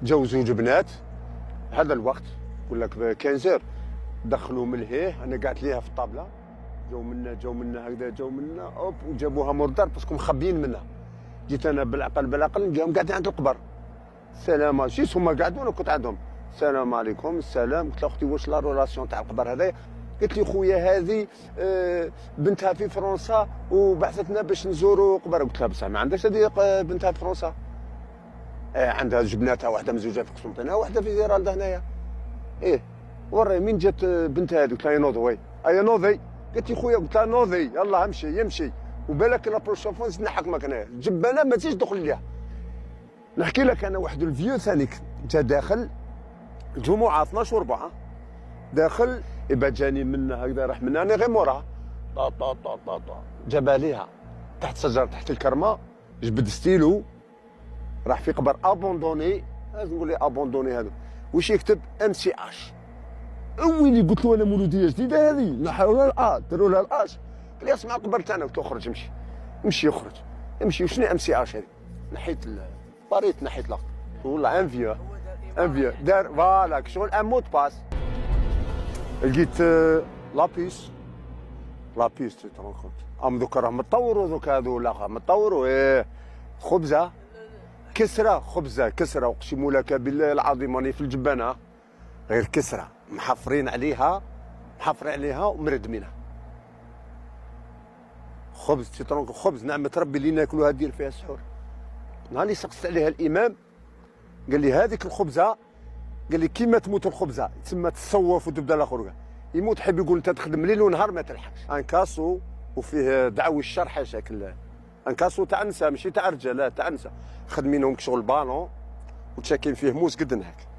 جاو زوج بنات هذا الوقت يقول لك ب 15 دخلوا من لهيه، انا قعدت ليها في الطابله، جاو منا هكذا، جاو منا اوب وجابوها مردار باسكو مخبيين منها. جيت انا بالعقل نلقاهم قاعدين عند القبر. السلام عليكم، هما قعدوا انا كنت عندهم. السلام عليكم. السلام. قلت لها اختي واش لا رولاسيون تاع القبر هذايا؟ قالت لي خويا هذه بنتها في فرنسا وبعثتنا باش نزوروا قبر. قلت لها بصح ما عندهاش هذه بنتها في فرنسا. عندها جبناتها، واحده مزوجه في قسنطينه وواحده في زيرالدا هنايا. ايه وري من جات بنتها هذه؟ قلت لها نوضي. اي نوضي. قالت لي خويا. قلت لها نوضي يلا امشي يمشي وبالك لا بروشون فوا نزيد نحكمك انايا. جبانه ما تجيش تدخل ليها. نحكي لك انا واحد الفيو ثاني جا داخل الجمعه 12 وربع داخل يبقى جاني منا هكذا راح منا انا غير موراها طا طا طا طا طا جابها ليها تحت شجره تحت الكرمه، جبد ستيلو راح في قبر ابوندوني. لازم نقول لي ابوندوني هذا واش يكتب MCH. ويلي قلت له انا مولوديه جديده هذه نحاول لها داروا لها الاش. قال لي اسمع قبر تاعنا. قلت له اخرج امشي امشي اخرج امشي. وشنو MCH هذه؟ نحيت باريت نحيت لا والله انفيو دار فوالا شغل ان مود باس. لقيت لابيس تي ترونكونت ام دوكا راه متطوروا دوك هذو لا متطوروا. ايه خبزه كسره كسره اقسم لك بالله العظيم راني في الجبانه غير كسره محفرين عليها ومردمينها. خبز تي ترونكونت خبز نعمه ربي اللي ناكلوها دير فيها السحور. نهار اللي سقست عليها الامام قال لي هذيك الخبزه، قال لي كيما تموت الخبزه تسمى تصوف وتبدا الاخر يموت حب يقول انت تخدم ليل ونهار ما تلحقش. انكاسو وفيه دعوي الشر حاشاك. انكاسو تاع نساء ماشي تاع رجال، لا تاع نساء خدمينهم كشغل بالون وتشاكين فيه موس قد هكا.